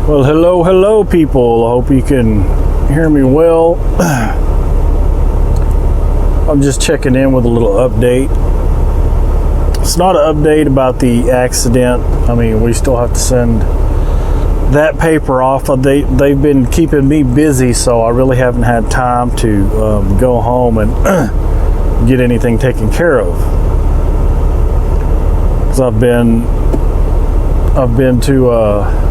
Well, hello people. I hope you can hear me well. I'm just checking in with a little update. It's not an update about the accident. I mean, we still have to send that paper off. They've been keeping me busy, so I really haven't had time to go home and get anything taken care of. Because I've been to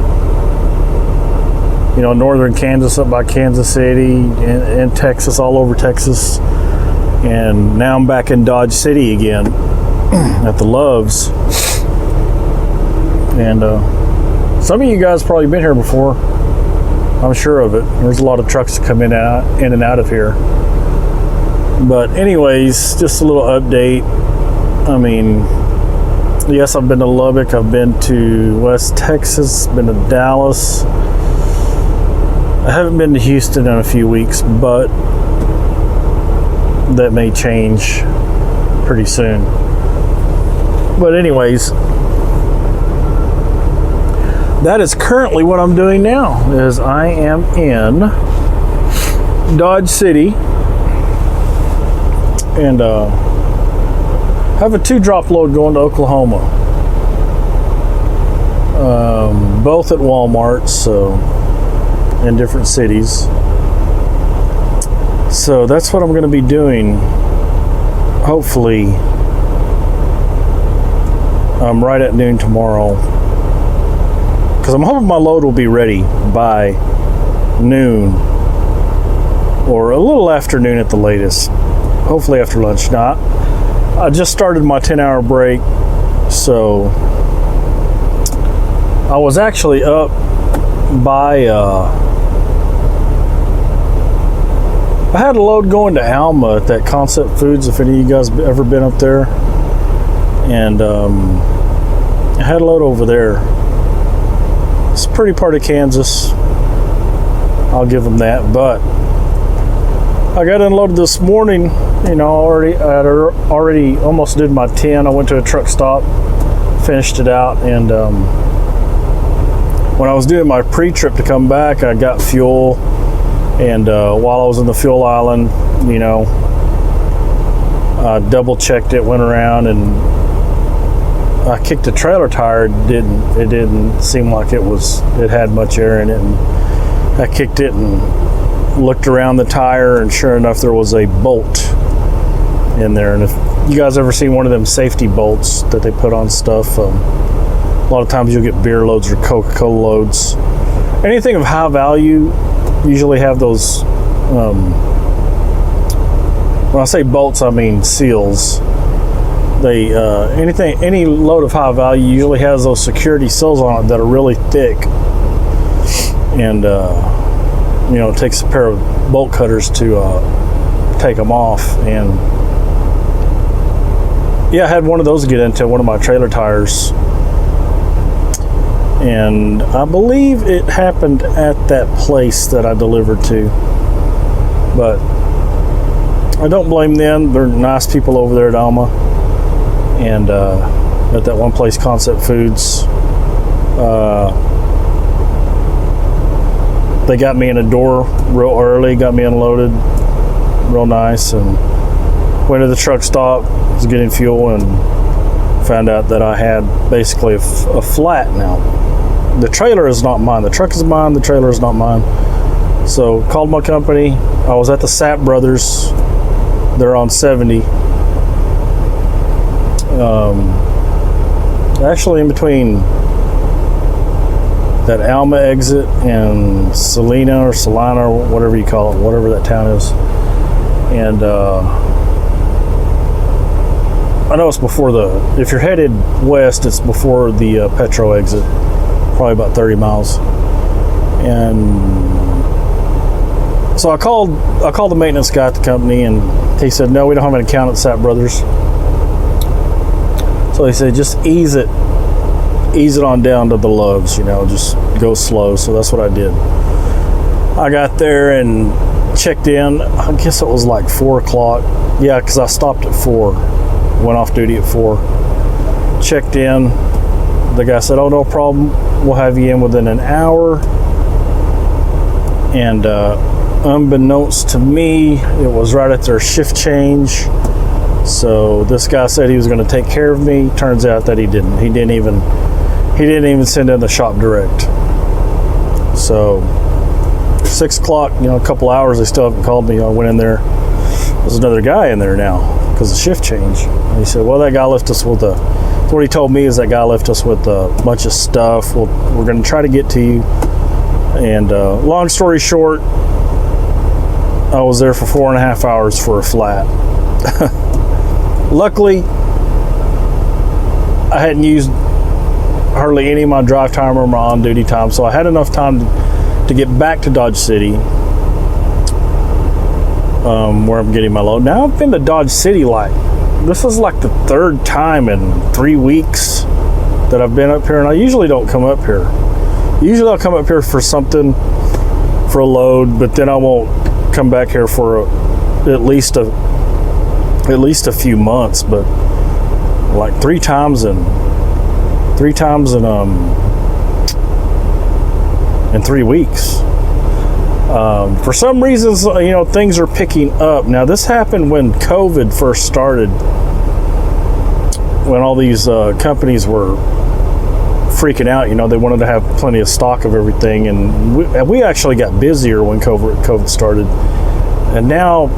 northern Kansas, up by Kansas City, in Texas, all over Texas, and now I'm back in Dodge City again at the Loves. And some of you guys probably been here before. I'm sure of it. There's a lot of trucks that come in and out of here. But anyways, just a little update. I mean, yes, I've been to Lubbock, I've been to West Texas, been to Dallas. I haven't been to Houston in a few weeks, but that may change pretty soon. But anyways, that is currently what I'm doing now, is I am in Dodge City and have a 2-drop load going to Oklahoma. Both at Walmart, so in different cities. So that's what I'm going to be doing, hopefully right at noon tomorrow, because I'm hoping my load will be ready by noon or a little after noon at the latest, hopefully after lunch. Now, I just started my 10-hour break, so I was actually up by I had a load going to Alma at that Concept Foods, if any of you guys ever been up there, and I had a load over there. It's a pretty part of Kansas, I'll give them that, but I got unloaded this morning. I already almost did my 10. I went to a truck stop, finished it out, and when I was doing my pre-trip to come back, I got fuel, and while I was in the fuel island, I double checked it, went around, and I kicked the trailer tire. It didn't seem like it had much air in it, and I kicked it and looked around the tire, and sure enough, there was a bolt in there. And if you guys ever seen one of them safety bolts that they put on stuff, a lot of times you'll get beer loads or Coca-Cola loads. Anything of high value usually have those, when I say bolts, I mean seals. They any load of high value usually has those security seals on it that are really thick, and it takes a pair of bolt cutters to take them off. And yeah, I had one of those get into one of my trailer tires, and I believe it happened at that place that I delivered to, but I don't blame them. They're nice people over there at Alma, and at that one place, Concept Foods, they got me in a door real early, got me unloaded real nice, and went to the truck stop, was getting fuel, and found out that I had basically a flat. Now, the trailer is not mine. The truck is mine. The trailer is not mine. So called my company. I was at the Sapp Brothers. They're on 70. Actually in between that Alma exit and Salina or whatever you call it, whatever that town is. And I know it's before if you're headed west, it's before the Petro exit, probably about 30 miles. And so I called the maintenance guy at the company, and he said, no, we don't have an account at Sapp Brothers. So he said, just ease it on down to the Loves, just go slow. So that's what I did. I got there and checked in. I guess it was like 4 o'clock. Yeah, because I stopped at 4, went off duty at 4. Checked in. The guy said, oh, no problem. We'll have you in within an hour. And unbeknownst to me, it was right at their shift change. So this guy said he was going to take care of me. Turns out that he didn't. He didn't even send in the shop direct. So 6 o'clock, a couple hours, they still haven't called me. I went in there. There's another guy in there now because of shift change. And he said, well, that guy left us with what he told me is that guy left us with a bunch of stuff. Well, we're going to try to get to you. And long story short, I was there for 4.5 hours for a flat. Luckily, I hadn't used hardly any of my drive time or my on-duty time, so I had enough time to get back to Dodge City, where I'm getting my load. Now I've been to Dodge City this is like the 3rd time in 3 weeks that I've been up here, and I usually don't come up here. Usually I'll come up here for something, for a load, but then I won't come back here for at least a few months. But like 3 times in 3 weeks. For some reasons, things are picking up. Now, this happened when COVID first started, when all these companies were freaking out. They wanted to have plenty of stock of everything, and we actually got busier when COVID started. And now,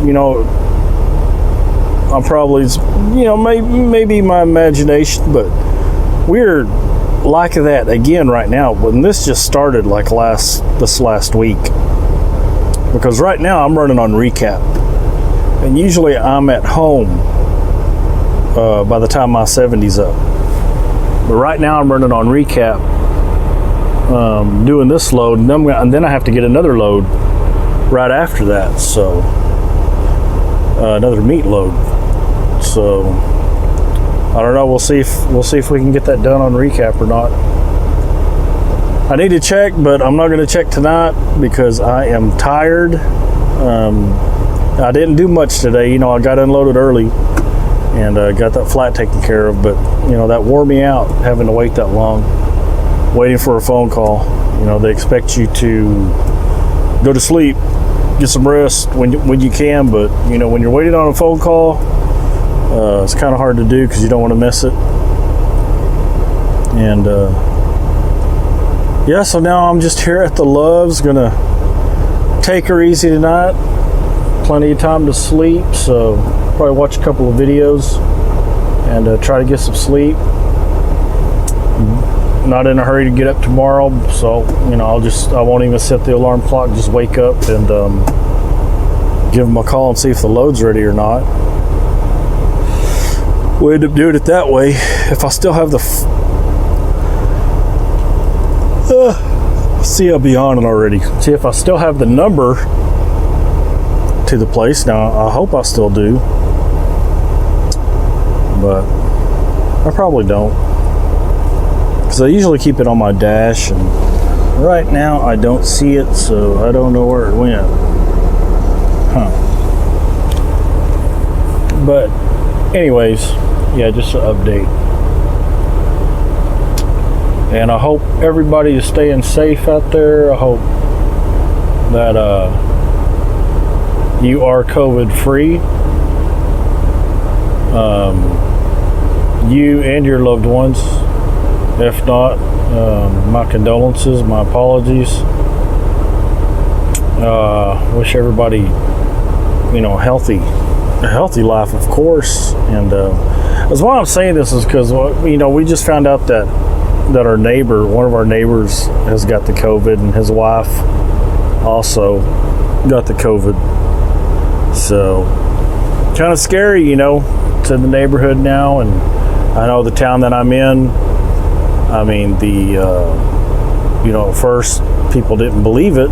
I'm probably, maybe my imagination, but we're like that again right now. When this just started this last week, because right now I'm running on recap, and usually I'm at home by the time my 70's up. But right now I'm running on recap, doing this load, and then I have to get another load right after that. So another meat load. So I don't know. We'll see if we can get that done on recap or not. I need to check, but I'm not going to check tonight because I am tired. I didn't do much today. I got unloaded early and got that flat taken care of, but that wore me out having to wait that long, waiting for a phone call. They expect you to go to sleep, get some rest when you can, but when you're waiting on a phone call, it's kind of hard to do because you don't want to miss it. And yeah, so now I'm just here at the Loves, gonna take her easy tonight. Plenty of time to sleep, so probably watch a couple of videos and try to get some sleep. Not in a hurry to get up tomorrow, so I won't even set the alarm clock. Just wake up and give them a call and see if the load's ready or not. We'll end up doing it that way. If I still have the see, I'll be on it already. See if I still have the number to the place. Now, I hope I still do, but I probably don't, because I usually keep it on my dash, and right now I don't see it, so I don't know where it went. But anyways, yeah, just an update. And I hope everybody is staying safe out there. I hope that you are COVID free. You and your loved ones. If not, my condolences, my apologies. Wish everybody, a healthy life, of course. And that's why I'm saying this is because we just found out that one of our neighbors has got the COVID, and his wife also got the COVID. So kind of scary, to the neighborhood now. And I know the town that I'm in, I mean, at first people didn't believe it.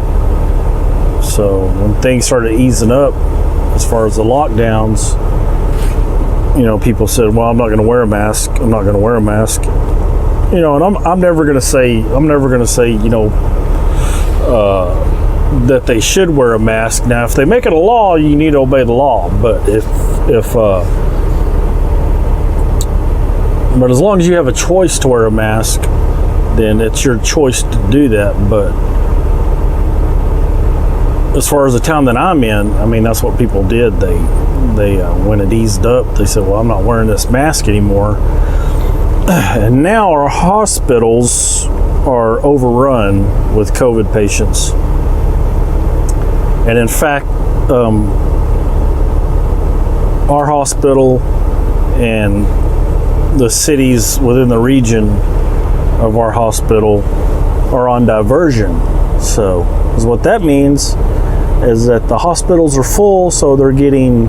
So when things started easing up as far as the lockdowns, people said, well, I'm not going to wear a mask. I'm not going to wear a mask. And I'm never going to say, that they should wear a mask. Now, if they make it a law, you need to obey the law. But but as long as you have a choice to wear a mask, then it's your choice to do that. But as far as the town that I'm in, I mean, that's what people did. They when it eased up, they said, well, I'm not wearing this mask anymore. And now our hospitals are overrun with COVID patients. And in fact, our hospital and the cities within the region of our hospital are on diversion. So what that means is that the hospitals are full, so they're getting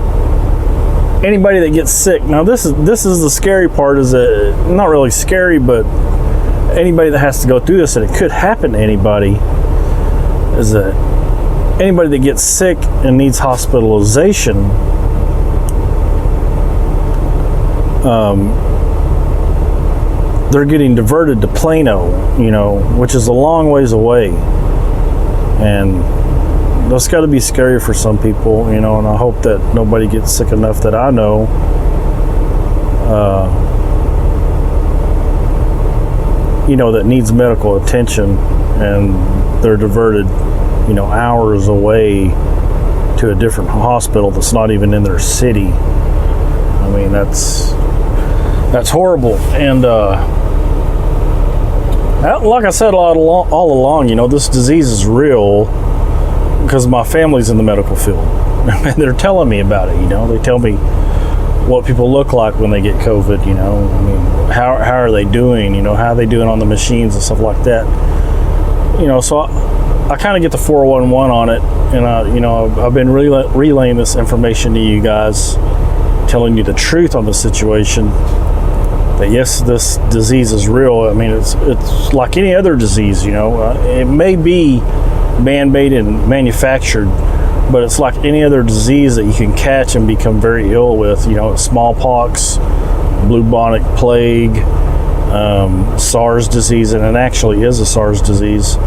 anybody that gets sick. Now this is the scary part, is that not really scary, but anybody that has to go through this, and it could happen to anybody, is that anybody that gets sick and needs hospitalization, they're getting diverted to Plano, which is a long ways away. And that's got to be scary for some people, and I hope that nobody gets sick enough that I know. That needs medical attention, and they're diverted, hours away to a different hospital that's not even in their city. I mean, that's horrible. And like I said all along, this disease is real because my family's in the medical field. And they're telling me about it, They tell me what people look like when they get COVID, I mean, how are they doing, how are they doing on the machines and stuff like that. So I kind of get the 411 on it, and I've been relaying this information to you guys, telling you the truth on the situation. That yes, this disease is real. I mean, it's like any other disease, it may be man-made and manufactured, but it's like any other disease that you can catch and become very ill with. Smallpox, bubonic plague, SARS disease, and it actually is a SARS disease.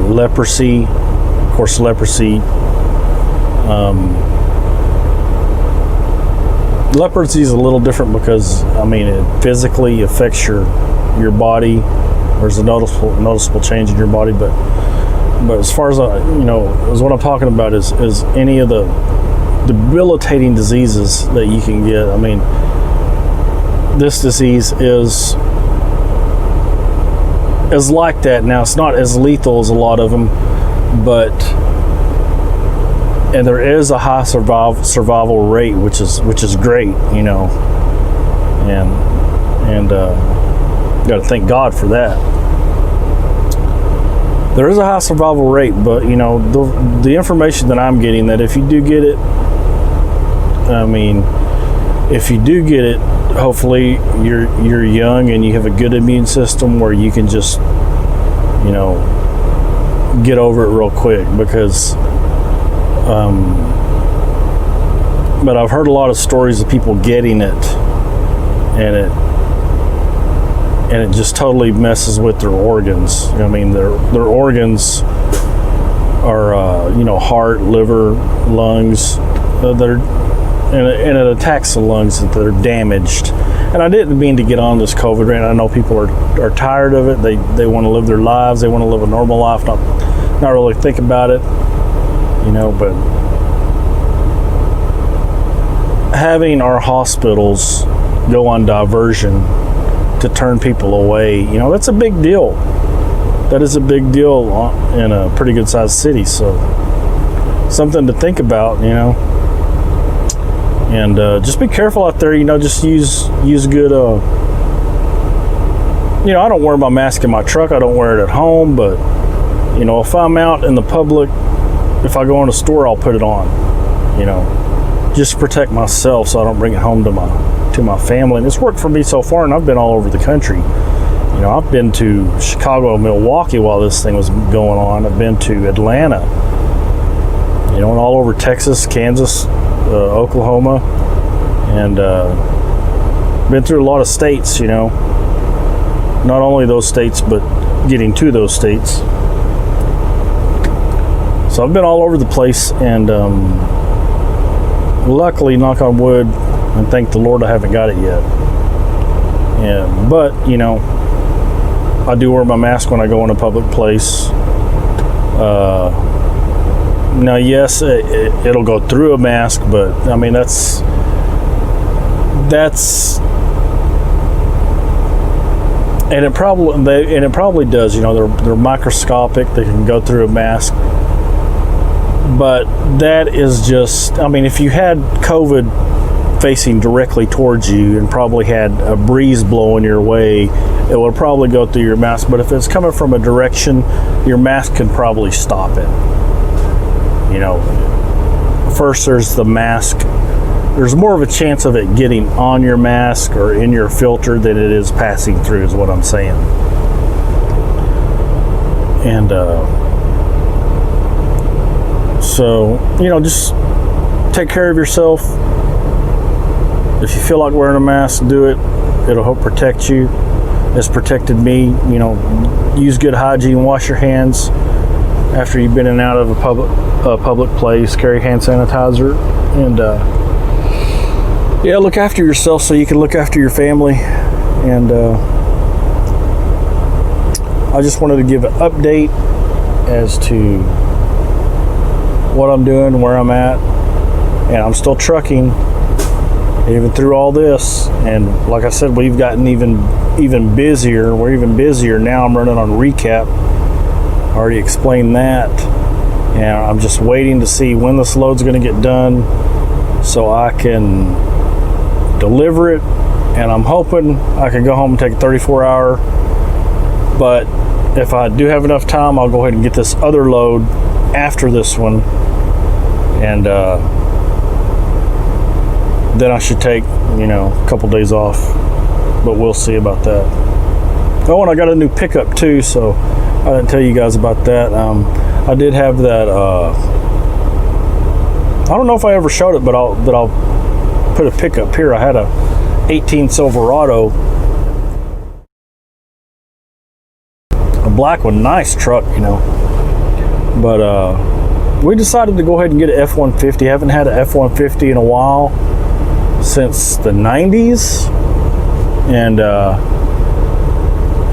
Leprosy. Of course, leprosy. Leprosy is a little different because, it physically affects your body. There's a noticeable change in your body, but as far as is what I'm talking about is any of the debilitating diseases that you can get. I mean, this disease is like that. Now, it's not as lethal as a lot of them, and there is a high survival rate, which is great, and got to thank God for that. There is a high survival rate, but the information that I'm getting, that if you do get it, hopefully you're young and you have a good immune system where you can just get over it real quick, because but I've heard a lot of stories of people getting it, and it just totally messes with their organs. I mean, their organs are heart, liver, lungs. And it attacks the lungs that are damaged. And I didn't mean to get on this COVID rant. I know people are tired of it. They want to live their lives. They want to live a normal life, not really think about it. But having our hospitals go on diversion to turn people away, that's a big deal. That is a big deal in a pretty good sized city. So something to think about, and just be careful out there. Just use good. I don't wear my mask in my truck. I don't wear it at home, but if I'm out in the public, if I go in a store, I'll put it on, just to protect myself so I don't bring it home to my family. And it's worked for me so far, and I've been all over the country. I've been to Chicago and Milwaukee while this thing was going on. I've been to Atlanta, and all over Texas, Kansas, Oklahoma, and been through a lot of states, not only those states, but getting to those states. So I've been all over the place, and luckily, knock on wood, and thank the Lord, I haven't got it yet. Yeah, but I do wear my mask when I go in a public place. Now, yes, it'll go through a mask, but I mean that's and it probably does. You know, they're microscopic. They can go through a mask, but that is just. I mean, if you had COVID facing directly towards you and probably had a breeze blowing your way, it will probably go through your mask. But if it's coming from a direction, your mask can probably stop it. You know, first there's the mask. There's more of a chance of it getting on your mask or in your filter than it is passing through, is what I'm saying. And so, you know, just take care of yourself. If you feel like wearing a mask, do it. It'll help protect you. It's protected me. You know, use good hygiene, wash your hands after you've been in and out of a public place, carry hand sanitizer, and yeah, look after yourself so you can look after your family. And I just wanted to give an update as to what I'm doing, where I'm at, and I'm still trucking even through all this. And like I said, we've gotten even busier. We're even busier now. I'm running on recap. I already explained that, and I'm just waiting to see when this load's going to get done so I can deliver it. And I'm hoping I can go home and take a 34-hour, but if I do have enough time, I'll go ahead and get this other load after this one, and then I should take, you know, a couple days off, but we'll see about that. Oh, and I got a new pickup too, so I didn't tell you guys about that. I did have that. I don't know if I ever showed it, but I'll put a pickup here. I had a 18 Silverado, a black one, nice truck, you know. But we decided to go ahead and get an F-150. Haven't had an F-150 in a while, since the 90s, and I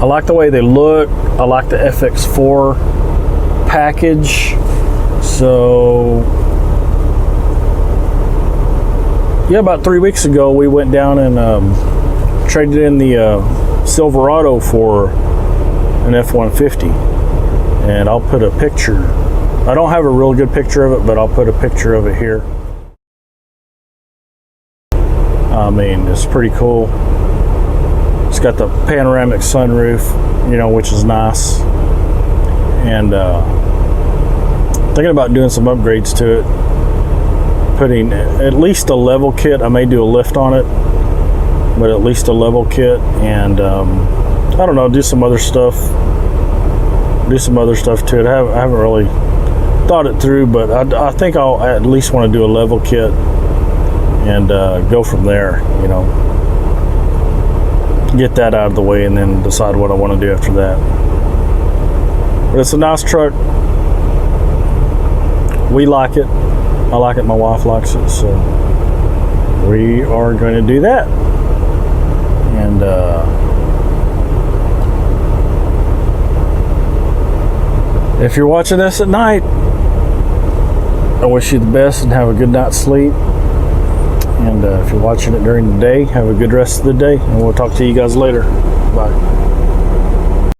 like the way they look. I like the FX4 package. So yeah, about 3 weeks ago we went down and traded in the Silverado for an F-150, and I'll put a picture. I don't have a real good picture of it, but I'll put a picture of it here. I mean, it's pretty cool. It's got the panoramic sunroof, you know, which is nice. And thinking about doing some upgrades to it. Putting at least a level kit. I may do a lift on it, but at least a level kit. And I don't know, do some other stuff to it. I haven't really thought it through, but I think I'll at least want to do a level kit and go from there, you know, get that out of the way and then decide what I want to do after that. But it's a nice truck. We like it. I like it. My wife likes it. So we are going to do that. And if you're watching this at night, I wish you the best and have a good night's sleep. And if you're watching it during the day, have a good rest of the day, and we'll talk to you guys later. Bye.